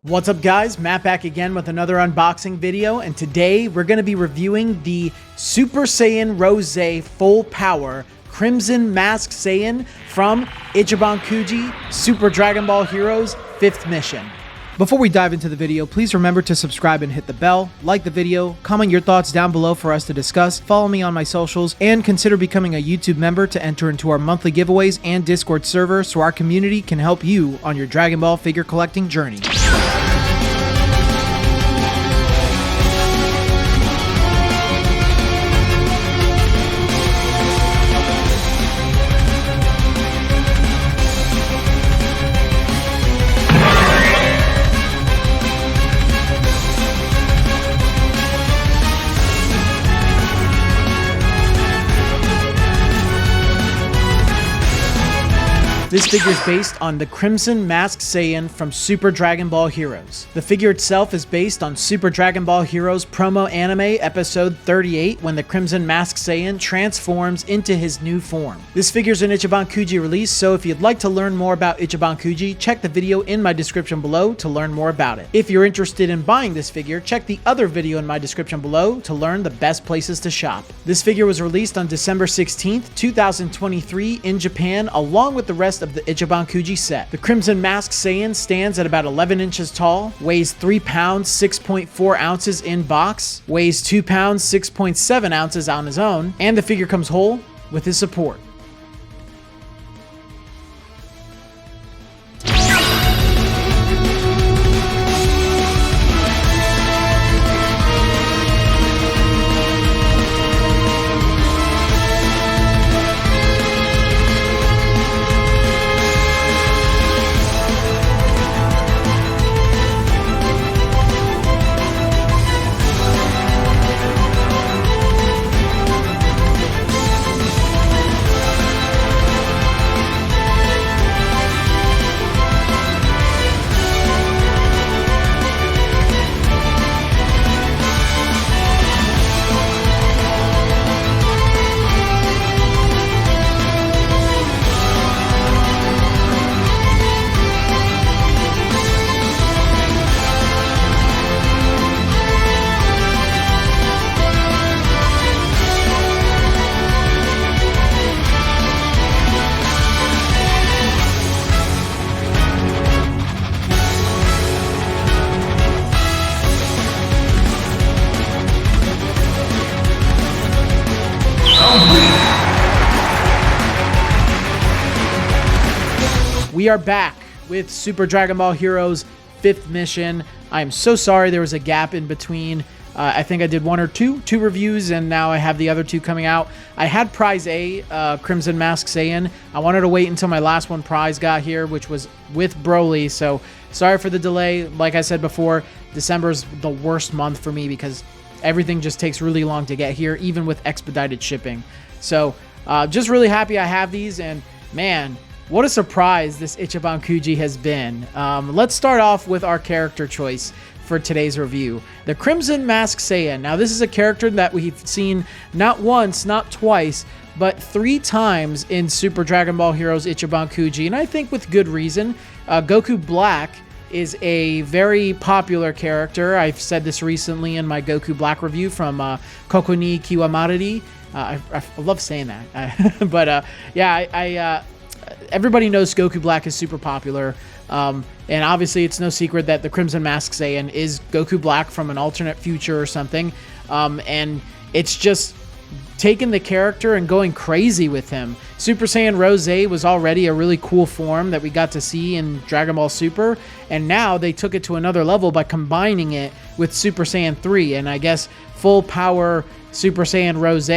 What's up guys, Matt back again with another unboxing video, and today we're going to be reviewing the Super Saiyan Rose Full Power Crimson Masked Saiyan from Ichiban Kuji Super Dragon Ball Heroes 5th Mission. Before we dive into the video, please remember to subscribe and hit the bell, like the video, comment your thoughts down below for us to discuss, follow me on my socials, and consider becoming a YouTube member to enter into our monthly giveaways and Discord server so our community can help you on your Dragon Ball figure collecting journey. This figure is based on the Crimson Masked Saiyan from Super Dragon Ball Heroes. The figure itself is based on Super Dragon Ball Heroes promo anime episode 38 when the Crimson Masked Saiyan transforms into his new form. This figure is an Ichiban Kuji release, so if you'd like to learn more about Ichiban Kuji, check the video in my description below to learn more about it. If you're interested in buying this figure, check the other video in my description below to learn the best places to shop. This figure was released on December 16th, 2023 in Japan, along with the rest of the Ichiban Kuji set. The Crimson Masked Saiyan stands at about 11 inches tall, weighs 3 pounds 6.4 ounces in box, weighs 2 pounds 6.7 ounces on his own, and the figure comes whole with his support. We are back with Super Dragon Ball Heroes 5th Mission. I am so sorry there was a gap in between. I think I did one or two reviews, and now I have the other two coming out. I had Prize A, Crimson Masked Saiyan. I wanted to wait until my last one prize got here, which was with Broly, so sorry for the delay. Like I said before, December's the worst month for me because everything just takes really long to get here, even with expedited shipping. So just really happy I have these, and man, what a surprise this Ichiban Kuji has been. Let's start off with our character choice for today's review. The Crimson Masked Saiyan. Now, this is a character that we've seen not once, not twice, but 3 times in Super Dragon Ball Heroes Ichiban Kuji, and I think with good reason. Goku Black is a very popular character. I've said this recently in my Goku Black review from Koko ni Kiwamariri. I love saying that. But yeah, everybody knows Goku Black is super popular, and obviously it's no secret that the Crimson Masked Saiyan is Goku Black from an alternate future or something, and it's just taking the character and going crazy with him. Super Saiyan Rose was already a really cool form that we got to see in Dragon Ball Super, and now they took it to another level by combining it with Super Saiyan 3, and I guess full power Super Saiyan Rose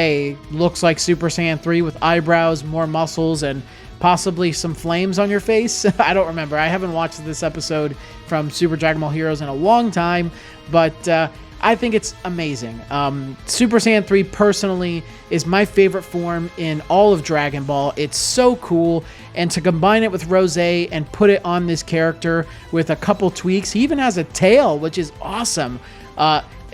looks like Super Saiyan 3 with eyebrows, more muscles, and possibly some flames on your face. I don't remember. I haven't watched this episode from Super Dragon Ball Heroes in a long time, but I think it's amazing. Super Saiyan 3 personally is my favorite form in all of Dragon Ball. It's so cool, and to combine it with Rose and put it on this character with a couple tweaks. He even has a tail, which is awesome.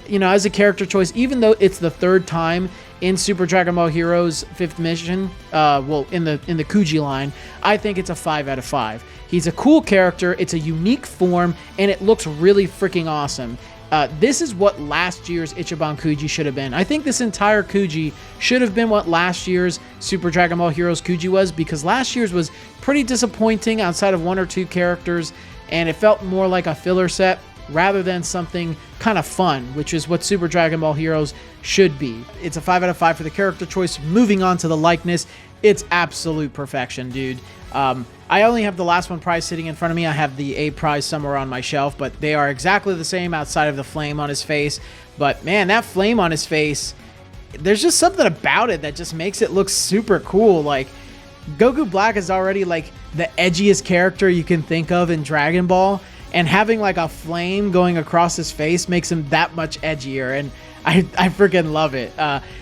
You know, as a character choice, even though it's the 3rd time in Super Dragon Ball Heroes 5th mission, well, in the Kuji line, I think it's a 5 out of 5. He's a cool character, it's a unique form, and it looks really freaking awesome. This is what last year's Ichiban Kuji should have been. I think this entire Kuji should have been what last year's Super Dragon Ball Heroes Kuji was, because last year's was pretty disappointing outside of 1 or 2 characters, and it felt more like a filler set rather than something kind of fun, which is what Super Dragon Ball Heroes should be. It's a 5 out of 5 for the character choice. Moving on to the likeness, it's absolute perfection, dude. I only have the last one prize sitting in front of me. I have the A prize somewhere on my shelf, but they are exactly the same outside of the flame on his face. But man, that flame on his face, there's just something about it that just makes it look super cool. Like, Goku Black is already like the edgiest character you can think of in Dragon Ball, and having like a flame going across his face makes him that much edgier, and I freaking love it.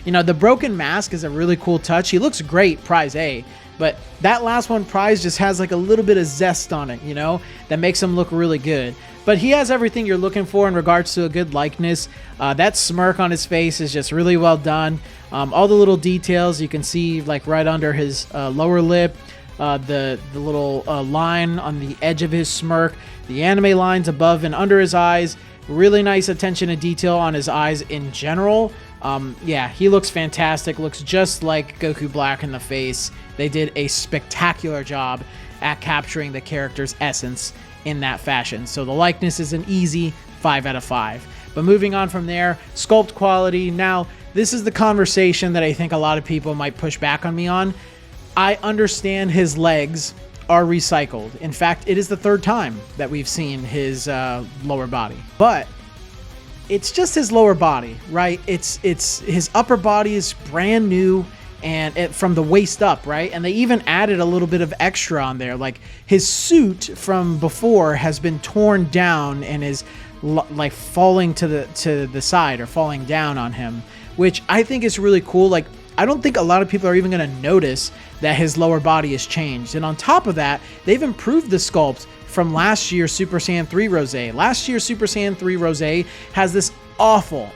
You know, the broken mask is a really cool touch. He looks great, prize A, but that last one prize just has like a little bit of zest on it, you know, that makes him look really good. But he has everything you're looking for in regards to a good likeness. That smirk on his face is just really well done. All the little details you can see, like right under his lower lip, the little line on the edge of his smirk, the anime lines above and under his eyes. Really nice attention to detail on his eyes in general. Yeah, he looks fantastic. Looks just like Goku Black in the face. They did a spectacular job at capturing the character's essence in that fashion. So the likeness is an easy 5 out of 5. But moving on from there, sculpt quality. Now, this is the conversation that I think a lot of people might push back on me on. I understand his legs are recycled. In fact, it is the 3rd time that we've seen his lower body. But it's just his lower body, right? It's his upper body is brand new, and from the waist up, right? And they even added a little bit of extra on there. Like, his suit from before has been torn down and is like falling to the side or falling down on him, which I think is really cool. Like, I don't think a lot of people are even going to notice that his lower body has changed. And on top of that, they've improved the sculpt from last year's Super Saiyan 3 Rosé. Last year's Super Saiyan 3 Rosé has this awful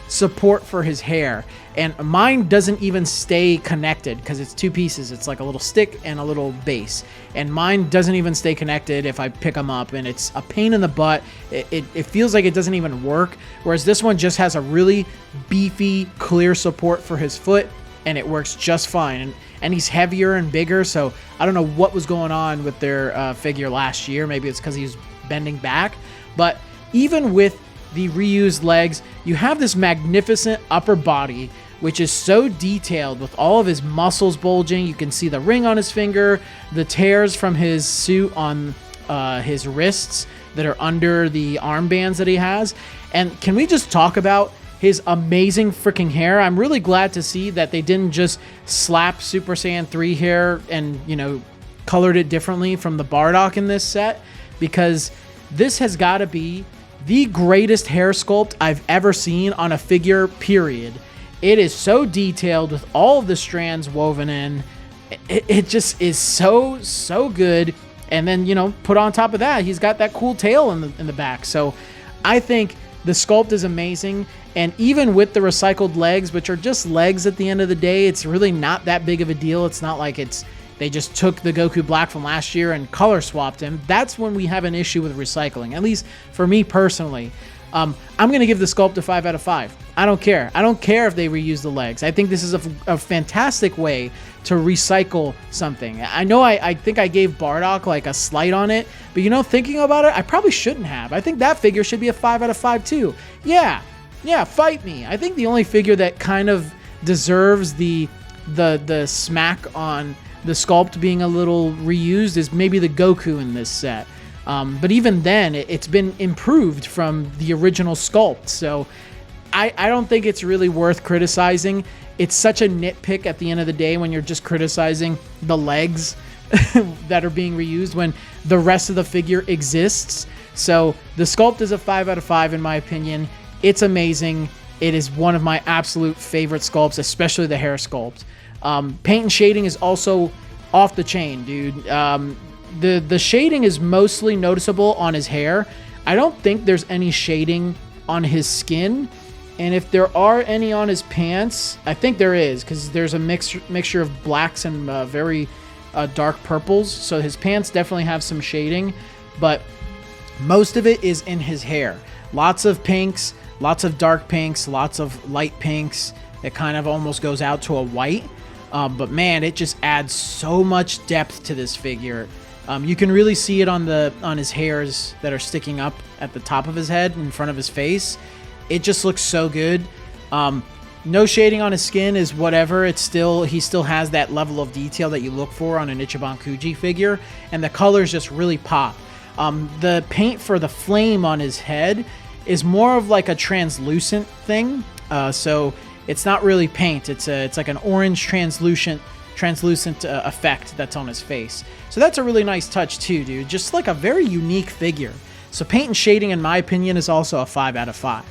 support for his hair. And mine doesn't even stay connected because it's 2 pieces. It's like a little stick and a little base. And mine doesn't even stay connected if I pick them up. And it's a pain in the butt. It feels like it doesn't even work. Whereas this one just has a really beefy, clear support for his foot. And it works just fine. And he's heavier and bigger. So I don't know what was going on with their figure last year. Maybe it's because he was bending back. But even with the reused legs, you have this magnificent upper body, which is so detailed with all of his muscles bulging. You can see the ring on his finger, the tears from his suit on his wrists that are under the armbands that he has. And can we just talk about his amazing freaking hair? I'm really glad to see that they didn't just slap Super Saiyan 3 hair and, you know, colored it differently from the Bardock in this set, because this has got to be the greatest hair sculpt I've ever seen on a figure, period. It is so detailed with all of the strands woven in. It just is so good. And then, you know, put on top of that, he's got that cool tail in the back. So I think the sculpt is amazing. And even with the recycled legs, which are just legs at the end of the day, it's really not that big of a deal. It's not like they just took the Goku Black from last year and color swapped him. That's when we have an issue with recycling, at least for me personally. I'm going to give the sculpt a 5 out of 5. I don't care. I don't care if they reuse the legs. I think this is a fantastic way to recycle something. I know I think I gave Bardock like a slight on it, but, you know, thinking about it, I probably shouldn't have. I think that figure should be a 5 out of 5 too. Yeah, fight me. I think the only figure that kind of deserves the smack on the sculpt being a little reused is maybe the Goku in this set. But even then, it's been improved from the original sculpt. So I don't think it's really worth criticizing. It's such a nitpick at the end of the day when you're just criticizing the legs that are being reused when the rest of the figure exists. So the sculpt is a 5 out of 5 in my opinion. It's amazing. It is one of my absolute favorite sculpts, especially the hair sculpt. Paint and shading is also off the chain, dude. The shading is mostly noticeable on his hair. I don't think there's any shading on his skin. And if there are any on his pants, I think there is, because there's a mixture of blacks and very dark purples. So his pants definitely have some shading, but most of it is in his hair. Lots of pinks, lots of dark pinks, lots of light pinks. It kind of almost goes out to a white. But man, it just adds so much depth to this figure. You can really see it on his hairs that are sticking up at the top of his head in front of his face. It just looks so good. No shading on his skin is whatever. He still has that level of detail that you look for on an Ichiban Kuji figure, and the colors just really pop. The paint for the flame on his head is more of like a translucent thing. So it's not really paint. It's like an orange translucent effect that's on his face. So that's a really nice touch too, dude. Just like a very unique figure. So paint and shading, in my opinion, is also a 5 out of 5.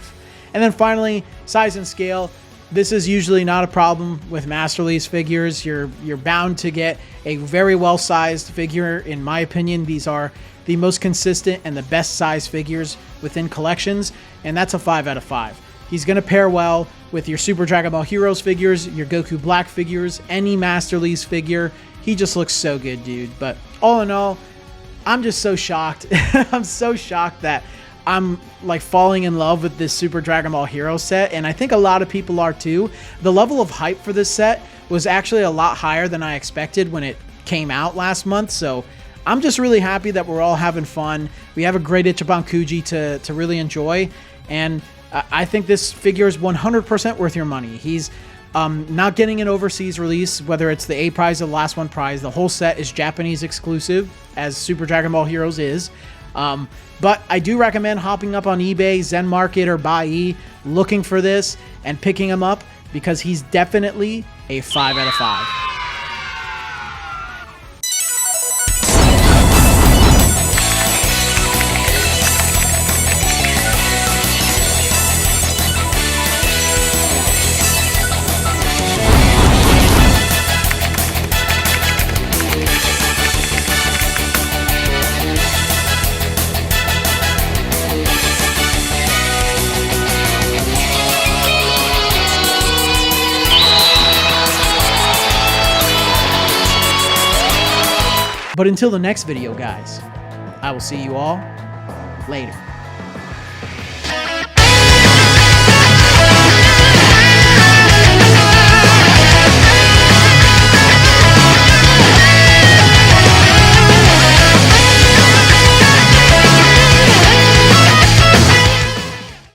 And then finally, size and scale. This is usually not a problem with Masterlise figures. You're bound to get a very well-sized figure. In my opinion, these are the most consistent and the best size figures within collections, and that's a 5 out of 5. He's going to pair well with your Super Dragon Ball Heroes figures, your Goku Black figures, any Masterlise figure. He just looks so good, dude. But all in all, I'm just so shocked. I'm so shocked that I'm like falling in love with this Super Dragon Ball Hero set, and I think a lot of people are too. The level of hype for this set was actually a lot higher than I expected when it came out last month, so I'm just really happy that we're all having fun. We have a great Ichiban Kuji to really enjoy, and I think this figure is 100% worth your money. He's not getting an overseas release, whether it's the A prize or the last one prize. The whole set is Japanese exclusive, as Super Dragon Ball Heroes is. But I do recommend hopping up on eBay, Zen Market, or Buy, looking for this and picking him up, because he's definitely a 5 out of 5. But until the next video, guys, I will see you all later.